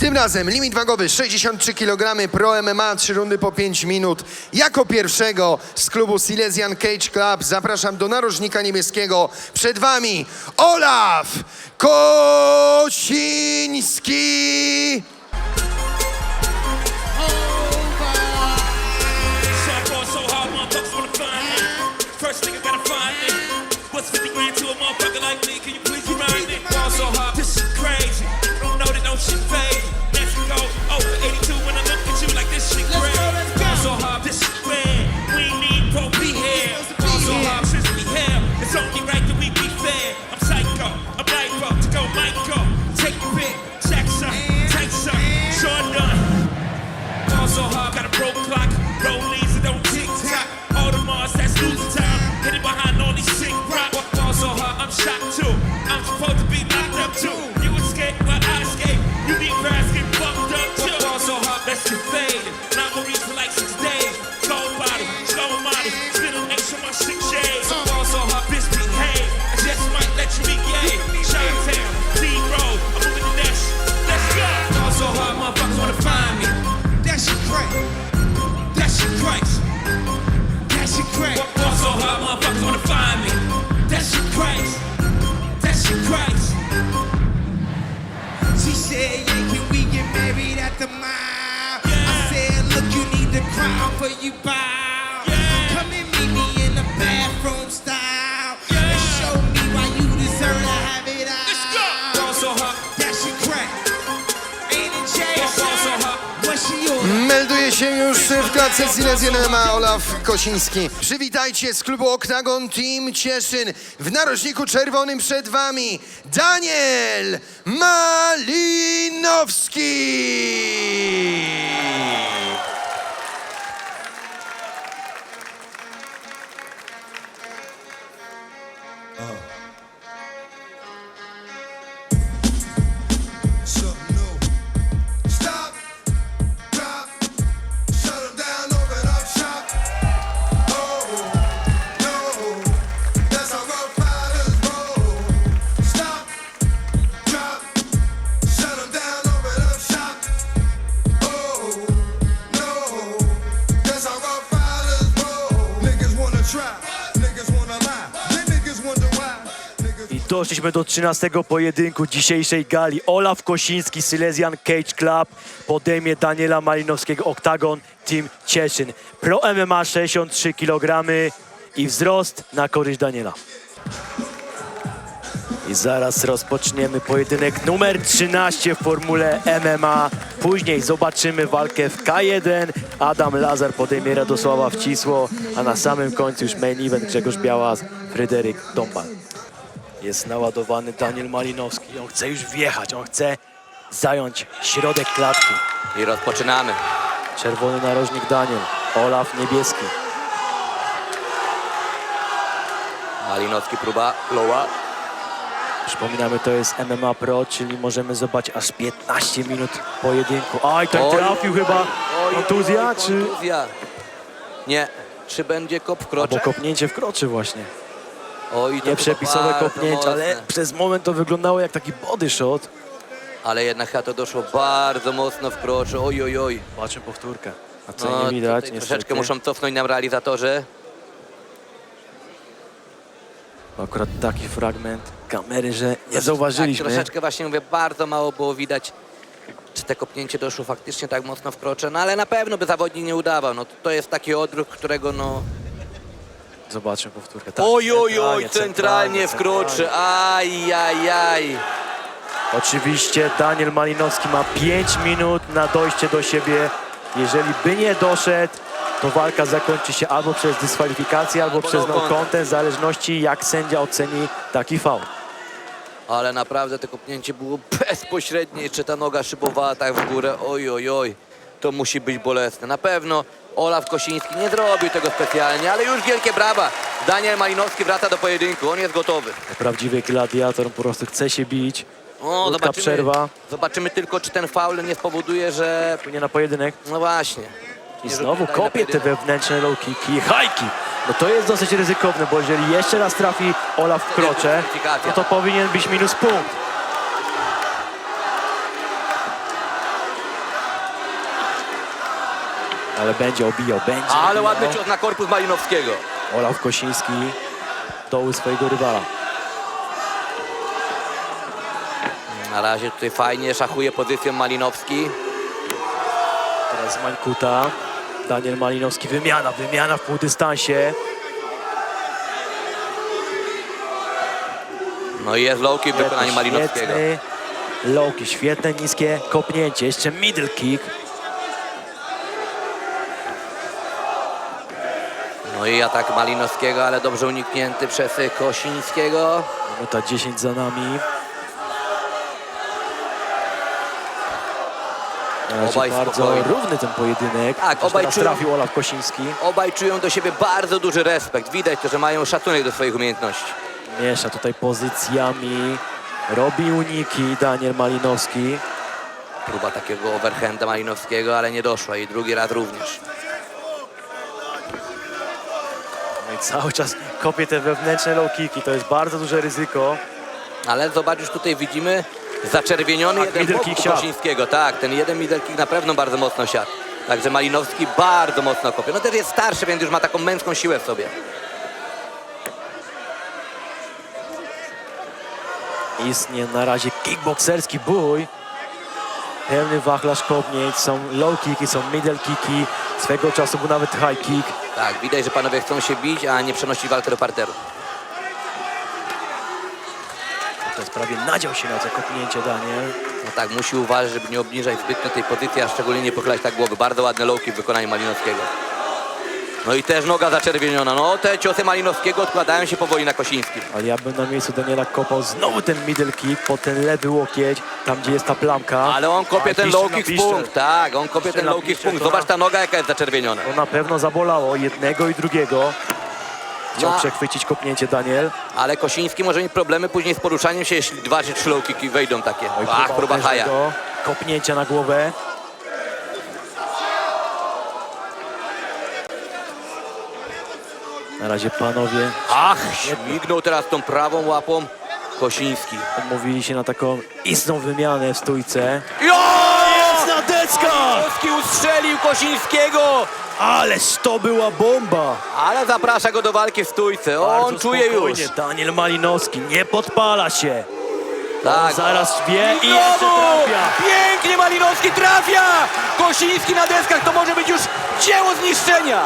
Tym razem limit wagowy 63 kg, Pro MMA, 3 rundy po 5 minut. Jako pierwszego z klubu Silesian Cage Club zapraszam do narożnika niebieskiego. Przed wami Olaf Kosiński. First nigga gotta find me. What's 50 grand to a motherfucker like me? Can you please remind me? Ball so hard, this shit crazy. Don't know that don't shit fade. Let's go. Oh, for 82 when I look at you like this shit crazy. Ball so hard, this shit bad. We need pro be here. Ball so hard since we here. It's only right that we be fair. I'm psycho. I'm lipo to go Michael. Take your pick. Jackson. Tyson. Sean Dunn. Ball so hard, got a broke clock. Rollies that don't tick tock. All the Mars that's losing time. Hidden behind all these sick rock. Ball so hard, I'm shocked too. I'm supposed to be locked up too. You escape, but I escape. You need grass, get fucked up too. Ball so hard, let's get faded. Not worries for like 6 days. Gold bottle, slow model. Spin an H on my 6 shades. Ball so hard, bitch behave. I just might let you be gay. Chi-Town, D-Road, I'm moving the dash. Let's go. Ball so hard, motherfuckers wanna find me. That shit crack. That shit cracks. That shit crack. Ball so hard, motherfuckers wanna find me. That shit cracks. That shit cracks. She said, yeah, can we get married at the mile? I said, look, you need to cry for you bow. Come and meet me in the bathroom style. And show me why you deserve to have it all. Let's go. Ball so hard. That shit crack. Ain't it Ball so Jason? hard. What she order? Melduje się już w klatce Silesian MMA Olaf Kosiński. Przywitajcie z klubu Oktagon Team Cieszyn. W narożniku czerwonym przed wami Daniel Malinowski. Something new. Stop, drop, shut 'em down, open up shop. Oh, no, that's how road riders roll. Stop, drop, shut 'em down, open up shop. Oh, no, that's how road riders roll. Niggas wanna try, niggas wanna lie, then niggas wonder why. I doszliśmy do 13. pojedynku dzisiejszej gali. Olaf Kosiński, Silesian Cage Club podejmie Daniela Malinowskiego, Oktagon Team Cieszyn. Pro MMA 63 kg i wzrost na korzyść Daniela. I zaraz rozpoczniemy pojedynek numer 13 w formule MMA. Później zobaczymy walkę w K1. Adam Lazar podejmie Radosława Wcisło, a na samym końcu już main event Grzegorz Białas, Fryderyk Dąbal. Jest naładowany Daniel Malinowski. On chce już wjechać, on chce zająć środek klatki. I rozpoczynamy. Czerwony narożnik Daniel, Olaf niebieski. Malinowski próba lowa. Przypominamy, to jest MMA Pro, czyli możemy zobaczyć aż 15 minut pojedynku. Aj, tak trafił chyba. Kontuzja, czy... Kontuzja. Nie. Czy będzie kop w krocze? Albo kopnięcie w kroczy właśnie. Oj, to Nieprzepisowe bardzo kopnięcie, ale mocne. przez moment to wyglądało jak taki body shot. Ale jednak chyba to doszło bardzo mocno w krocze. Oj, oj, oj. Zobaczmy powtórkę. A co nie widać, tutaj niestety. troszeczkę muszą cofnąć nam realizatorzy. Akurat taki fragment kamery, że nie zauważyliśmy. Tak, troszeczkę właśnie mówię, bardzo mało było widać, czy te kopnięcie doszło faktycznie tak mocno w krocze. No ale na pewno by zawodnik nie udawał. No to jest taki odruch, którego no... Zobaczmy powtórkę. Tak, Oj, oj, oj, centralnie w kroczy. Aj, aj, aj. Oczywiście Daniel Malinowski ma 5 minut na dojście do siebie. Jeżeli by nie doszedł, to walka zakończy się albo przez dyskwalifikację, albo przez no contest, w zależności jak sędzia oceni taki faul. Ale naprawdę to kopnięcie było bezpośrednie. Jeszcze ta noga szybowała tak w górę. Oj, oj, oj. To musi być bolesne. Na pewno Olaf Kosiński nie zrobił tego specjalnie, ale już wielkie brawa. Daniel Malinowski wraca do pojedynku. On jest gotowy. Prawdziwy gladiator, on po prostu chce się bić. O, Krótka przerwa. Zobaczymy tylko, czy ten faul nie spowoduje, że... Płynie na pojedynek. No właśnie. I znowu kopie te wewnętrzne low kicki i high kick. No to jest dosyć ryzykowne, bo jeżeli jeszcze raz trafi Olaf w krocze, no to powinien być minus punkt. Ale będzie obijał, będzie Ale obijał. ładny cios na korpus Malinowskiego. Olaf Kosiński doły swojego rywala. Na razie tutaj fajnie szachuje pozycją Malinowski. Teraz Mańkuta. Daniel Malinowski, wymiana w półdystansie. No i jest low kick w wykonaniu Malinowskiego. Świetny low kick, świetne niskie kopnięcie. Jeszcze middle kick. No i atak Malinowskiego, ale dobrze uniknięty przez Kosińskiego. Minuta 10 za nami. Na razie Obaj bardzo spokojnie. równy ten pojedynek. Tak, Chociaż obaj teraz czują- trafił Olaf Kosiński. Obaj czują do siebie bardzo duży respekt. Widać to, że mają szacunek do swoich umiejętności. Miesza tutaj pozycjami. Robi uniki Daniel Malinowski. Próba takiego overhanda Malinowskiego, ale nie doszła i drugi raz również. No i cały czas kopie te wewnętrzne low kicki. To jest bardzo duże ryzyko. Ale zobacz, już tutaj widzimy zaczerwieniony Tak, jeden middle bok kick u siadł. Kosińskiego. Tak, ten jeden middle kick na pewno bardzo mocno siadł. Także Malinowski bardzo mocno kopie. No też jest starszy, więc już ma taką męską siłę w sobie. Istnie na razie kickbokserski bój. Pełny wachlarz kopnięć, są low kicki, są middle kicki. Swego czasu był nawet high kick. Tak, widać, że panowie chcą się bić, a nie przenosić walkę do parteru. To jest prawie nadział się na to kopnięcie Daniel. No tak, musi uważać, żeby nie obniżać zbytnio tej pozycji, a szczególnie nie pochylać tak głowy. Bardzo ładne low kick w wykonaniu Malinowskiego. No i też noga zaczerwieniona. No te ciosy Malinowskiego odkładają się powoli na Kosińskim. Ale ja bym na miejscu Daniela kopał znowu ten middle kick po ten lewy łokieć, tam gdzie jest ta plamka. Ale on kopie A, ten piszczel low na kick w piszczel. punkt. Tak, on kopie Piszczel ten na low kick w piszczel, punkt. to Zobacz na- ta noga, jaka jest zaczerwieniona. To na pewno zabolało jednego i drugiego. Chciał No. przechwycić kopnięcie Daniel. Ale Kosiński może mieć problemy później z poruszaniem się, jeśli 2 czy 3 low kicki wejdą takie. Oj, Ach, próba haja. uderznego kopnięcia na głowę. Na razie panowie Ach, śmignął teraz tą prawą łapą Kosiński. umówili się na taką istną wymianę w stójce. Jest na deskach! Kosiński ustrzelił Kosińskiego, Ależ to była bomba! ale zaprasza go do walki w stójce. On Bardzo czuje już. spokojnie. Daniel Malinowski nie podpala się. Tak. Zaraz wie i I jeszcze znowu! trafia. Pięknie Malinowski trafia! Kosiński na deskach to może być już dzieło zniszczenia.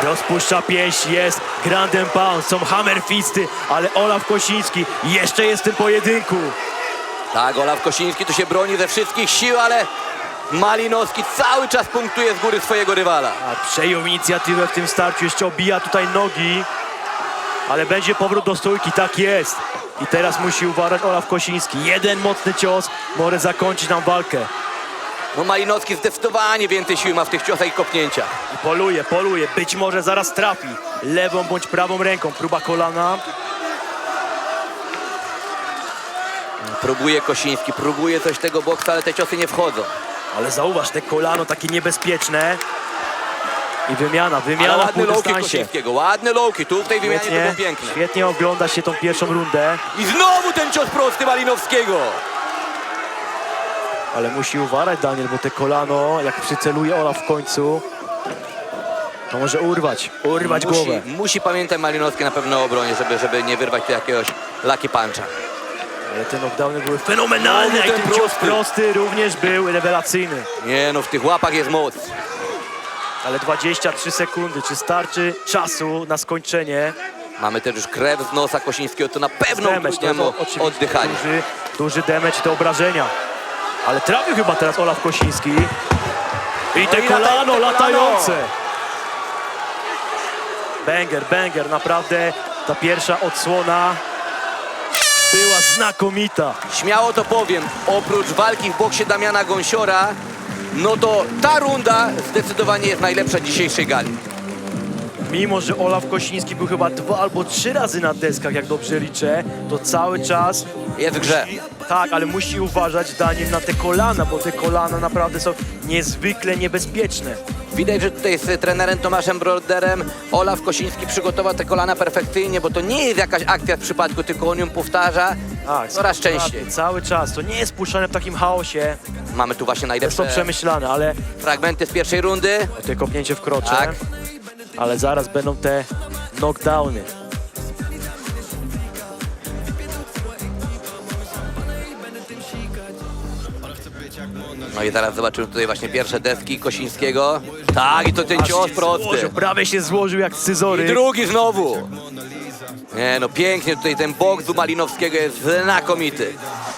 Rozpuszcza pięść, jest Grand and Pound, są hammer fisty, ale Olaf Kosiński jeszcze jest w tym pojedynku. Tak, Olaf Kosiński tu się broni ze wszystkich sił, ale Malinowski cały czas punktuje z góry swojego rywala. A przejął inicjatywę w tym starciu, jeszcze obija tutaj nogi, ale będzie powrót do stójki, tak jest. I teraz musi uważać Olaf Kosiński. Jeden mocny cios może zakończyć nam walkę. No Malinowski zdecydowanie więcej siły ma w tych ciosach i kopnięciach. I poluje, być może zaraz trafi. Lewą bądź prawą ręką, próba kolana. Próbuje Kosiński, próbuje coś tego boksa, ale te ciosy nie wchodzą. Ale zauważ, te kolano takie niebezpieczne. I wymiana Ale w ładny low kick półdystansie. Kosińskiego, ładny low kick, tu w tej wymianie to było piękne. Świetnie ogląda się tą pierwszą rundę, I znowu ten cios prosty Malinowskiego. ale musi uważać Daniel, bo te kolano, jak przyceluje Olaf w końcu, to może urwać głowę. Musi pamiętać Malinowski na pewno o obronie, żeby nie wyrwać tu jakiegoś lucky puncha. Ale te knockdowny były fenomenalne, No, i ten ten cios prosty. prosty również był rewelacyjny. Nie no, w tych łapach jest moc. Ale 23 sekundy, czy starczy czasu na skończenie? Mamy też już krew z nosa Kosińskiego, to na pewno Damage, utrudnia mu oczywiście oddychanie. duży damage, te obrażenia. Ale trafił chyba teraz Olaf Kosiński. I te i kolano te latające. Banger, naprawdę ta pierwsza odsłona była znakomita. Śmiało to powiem, oprócz walki w boksie Damiana Gąsiora, no to ta runda zdecydowanie jest najlepsza dzisiejszej gali. Mimo że Olaf Kosiński był chyba 2 albo 3 razy na deskach, jak dobrze liczę, to cały czas Jest w grze. Tak, ale musi uważać Daniel na te kolana, bo te kolana naprawdę są niezwykle niebezpieczne. Widać, że tutaj z trenerem Tomaszem Broderem Olaf Kosiński przygotował te kolana perfekcyjnie, bo to nie jest jakaś akcja z przypadku, tylko on ją powtarza Tak, coraz częściej. cały czas. To nie jest puszczane w takim chaosie. Mamy tu właśnie To są najlepsze przemyślane, ale fragmenty z pierwszej rundy. te kopnięcie w krocze. Tak. Ale zaraz będą te knockdowny. No i zaraz zobaczymy tutaj właśnie pierwsze deski Kosińskiego. Tak, i to ten cios prosty. Prawie się złożył jak I scyzory. drugi znowu. Nie no, pięknie tutaj ten boks u Malinowskiego jest znakomity.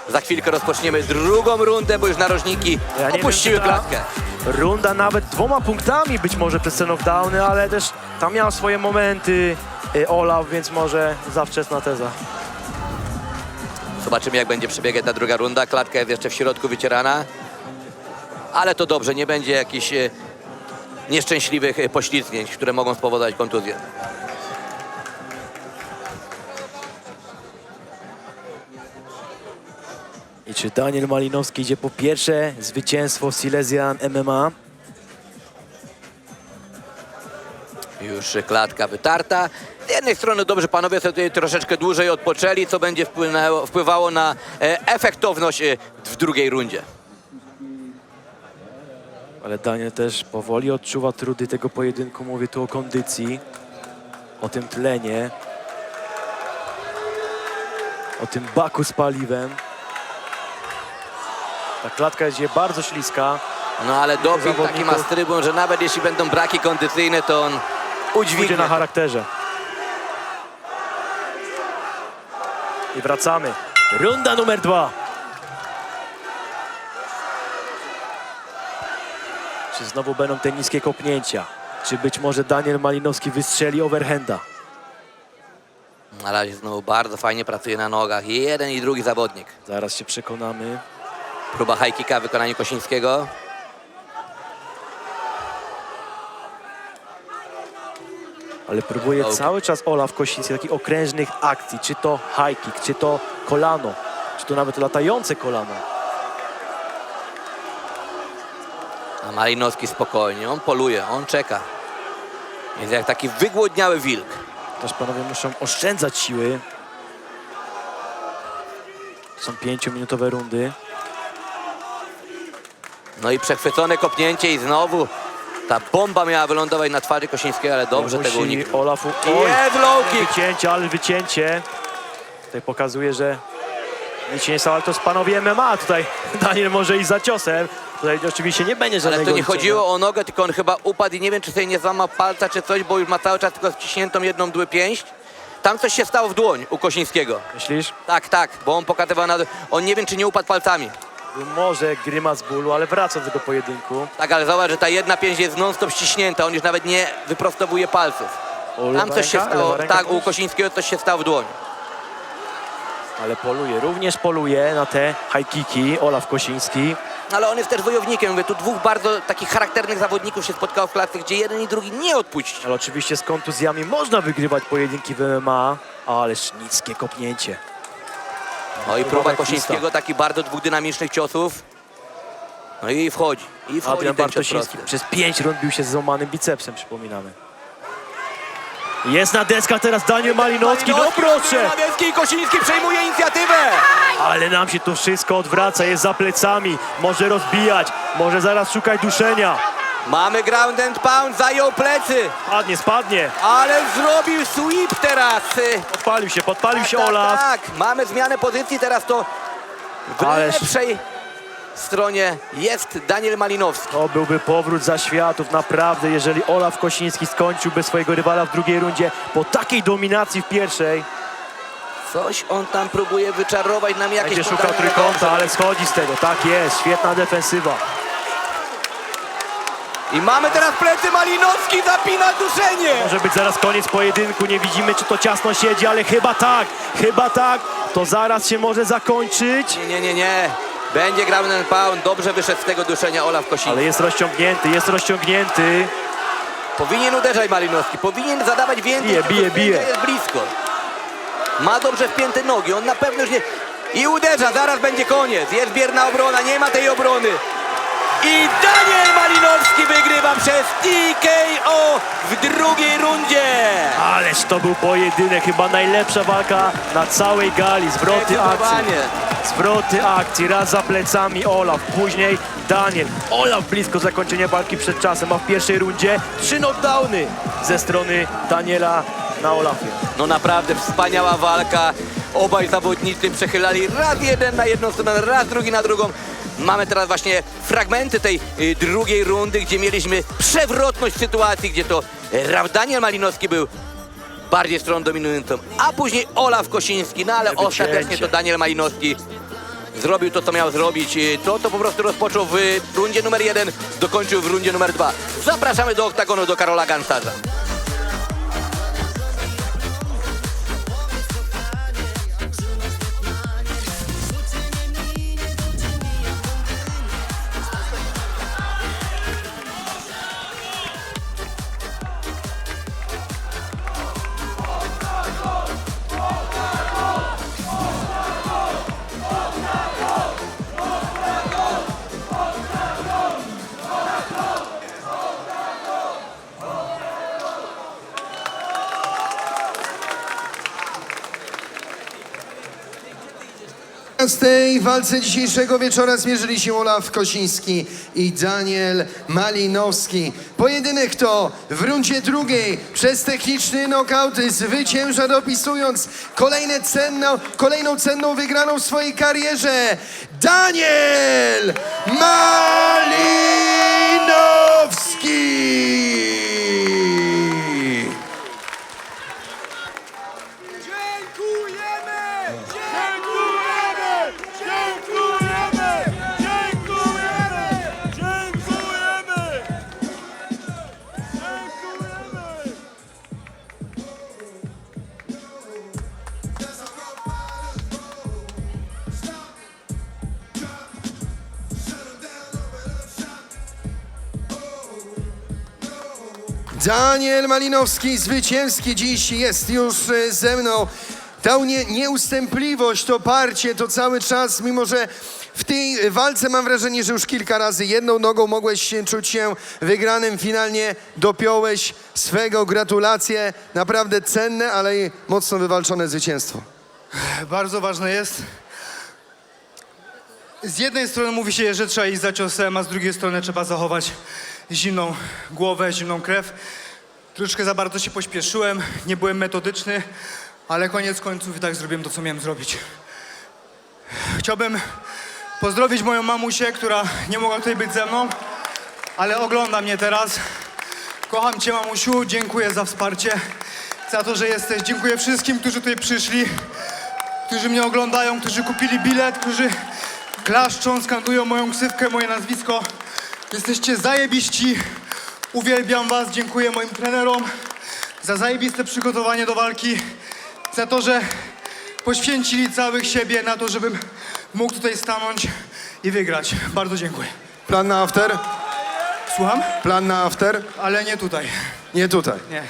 Za chwilkę rozpoczniemy drugą rundę, bo już narożniki Ja nie opuściły wiem, czy ta klatkę. Runda nawet 2 punktami być może przez te knockdowny, ale też tam miał swoje momenty Olaf, więc może za wczesna teza. Zobaczymy, jak będzie przebiegać ta druga runda. Klatka jest jeszcze w środku wycierana. Ale to dobrze, nie będzie jakichś nieszczęśliwych poślizgnięć, które mogą spowodować kontuzję. I czy Daniel Malinowski idzie po pierwsze zwycięstwo Silesian MMA? Już klatka wytarta. Z jednej strony dobrze, panowie sobie tutaj troszeczkę dłużej odpoczęli, co będzie wpływało na efektowność w drugiej rundzie. Ale Daniel też powoli odczuwa trudy tego pojedynku. Mówię tu o kondycji, o tym tlenie, o tym baku z paliwem. Ta klatka jest dzisiaj bardzo śliska. No ale doping taki ma zawodników. z trybą, że nawet jeśli będą braki kondycyjne, to on Pójdzie udźwignie. na charakterze. I wracamy. Runda numer 2. Czy znowu będą te niskie kopnięcia? Czy być może Daniel Malinowski wystrzeli overhanda? Na razie znowu bardzo fajnie pracuje na nogach. I jeden i drugi zawodnik. Zaraz się przekonamy. Próba high kicka w wykonaniu Kosińskiego. Ale próbuje cały czas Olaf Kosiński takich okrężnych akcji. Czy to high kick, czy to kolano, czy to nawet latające kolano. A Malinowski spokojnie, on poluje, on czeka. Jest jak taki wygłodniały wilk. Też panowie muszą oszczędzać siły. Są 5-minutowe rundy. No i przechwycone kopnięcie i znowu ta bomba miała wylądować na twarzy Kosińskiego, ale dobrze tego Musi uniknął. Olafu... Jest low kick! Wycięcie, ale wycięcie. Tutaj pokazuje, że nic się nie stało, ale to jest panowie MMA. Tutaj Daniel może iść za ciosem. Tutaj oczywiście nie będzie żadnego Ale to nie liczenia. chodziło o nogę, tylko on chyba upadł i nie wiem, czy sobie nie złamał palca, czy coś, bo już ma cały czas tylko ściśniętą jedną dły pięść. Tam coś się stało w dłoń u Kosińskiego. Myślisz? Tak, tak, bo on pokazywał na... On nie wiem, czy nie upadł palcami. Może grymas bólu, ale wraca do tego pojedynku. Tak, ale zobacz, że ta jedna pięść jest non-stop ściśnięta. On już nawet nie wyprostowuje palców. Tam coś się stało, tak, u Kosińskiego coś się stało w dłoń. Ale poluje, również poluje na te high kicki Olaf Kosiński. Ale on jest też wojownikiem. Mówię, tu dwóch bardzo takich charakternych zawodników się spotkało w klatce, gdzie jeden i drugi nie odpuścił. Ale oczywiście z kontuzjami można wygrywać pojedynki w MMA, ależ niskie kopnięcie. No i próba Kubek Kosińskiego, lista. takich bardzo dwóch dynamicznych ciosów. No i wchodzi. I wchodzi Adrian ten cios Bartosiński prosty. przez 5 rund bił się z złamanym bicepsem, przypominamy. Jest na deskach teraz Daniel Malinowski, no proszę! Malinowski i Kosiński przejmuje inicjatywę. Ale nam się to wszystko odwraca, jest za plecami, może rozbijać, może zaraz szukać duszenia. Mamy ground and pound, zajął plecy, Spadnie. ale zrobił sweep teraz. Podpalił się Tak, Olaf. tak, mamy zmianę pozycji, teraz to w Ależ- lepszej stronie jest Daniel Malinowski. To byłby powrót za światów, naprawdę, jeżeli Olaf Kosiński skończyłby swojego rywala w drugiej rundzie po takiej dominacji w pierwszej. Coś on tam próbuje wyczarować nam jakieś Będzie szukał podanie. trójkąta, ale schodzi z tego. Tak jest, świetna defensywa. I mamy teraz plecy, Malinowski zapina duszenie. Może być zaraz koniec pojedynku, nie widzimy, czy to ciasno siedzi, ale chyba tak. To zaraz się może zakończyć. Nie. Będzie ground and pound, dobrze wyszedł z tego duszenia Olaf Kosiński. Ale jest rozciągnięty. Powinien uderzać Malinowski, powinien zadawać więcej. Bije. Jest blisko. Ma dobrze wpięte nogi, on na pewno już nie... i uderza, zaraz będzie koniec. Jest bierna obrona, nie ma tej obrony. I Daniel Malinowski wygrywa przez TKO w drugiej rundzie. Ależ to był pojedynek, chyba najlepsza walka na całej gali. Zwroty akcji. Zdecydowanie. Zwroty akcji, raz za plecami Olaf, później Daniel. Olaf blisko zakończenia walki przed czasem, a w pierwszej rundzie 3 knockdowny ze strony Daniela na Olafie. No naprawdę wspaniała walka. Obaj zawodnicy przechylali raz jeden na jedną stronę, raz drugi na drugą. Mamy teraz właśnie fragmenty tej drugiej rundy, gdzie mieliśmy przewrotność sytuacji, gdzie to Daniel Malinowski był bardziej stroną dominującą, a później Olaf Kosiński, no ale Wycięcie. ostatecznie to Daniel Malinowski zrobił to, co miał zrobić. To po prostu rozpoczął w rundzie numer 1, dokończył w rundzie numer 2. Zapraszamy do oktagonu, do Karola Gansarza. W tej walce dzisiejszego wieczora zmierzyli się Olaf Kosiński i Daniel Malinowski. Pojedynek to w rundzie drugiej przez techniczny knockout zwycięża, dopisując kolejną cenną wygraną w swojej karierze Daniel Malinowski! Daniel Malinowski zwycięski dziś jest już ze mną. Ta nieustępliwość, to parcie, to cały czas, mimo że w tej walce mam wrażenie, że już kilka razy jedną nogą mogłeś czuć się wygranym, finalnie dopiąłeś swego. Gratulacje, naprawdę cenne, ale i mocno wywalczone zwycięstwo. Bardzo ważne jest. Z jednej strony mówi się, że trzeba iść za ciosem, a z drugiej strony trzeba zachować zimną głowę, zimną krew. Troszkę za bardzo się pośpieszyłem, nie byłem metodyczny, ale koniec końców i tak zrobiłem to, co miałem zrobić. Chciałbym pozdrowić moją mamusię, która nie mogła tutaj być ze mną, ale ogląda mnie teraz. Kocham cię, mamusiu, dziękuję za wsparcie, za to, że jesteś. Dziękuję wszystkim, którzy tutaj przyszli, którzy mnie oglądają, którzy kupili bilet, którzy klaszczą, skandują moją ksywkę, moje nazwisko. Jesteście zajebiści, uwielbiam was, dziękuję moim trenerom za zajebiste przygotowanie do walki, za to, że poświęcili całych siebie na to, żebym mógł tutaj stanąć i wygrać. Bardzo dziękuję. Plan na after? Słucham? Plan na after? Ale nie tutaj, Nie tutaj, nie.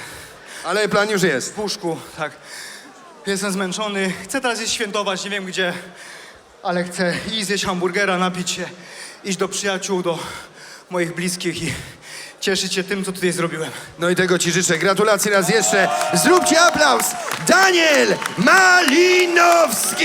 ale plan już jest. W łóżku, tak. Jestem zmęczony, chcę teraz iść świętować, nie wiem gdzie, ale chcę iść zjeść hamburgera, napić się, iść do przyjaciół, do moich bliskich i cieszyć się tym, co tutaj zrobiłem. No i tego ci życzę. Gratulacje raz jeszcze. Zróbcie aplauz. Daniel Malinowski!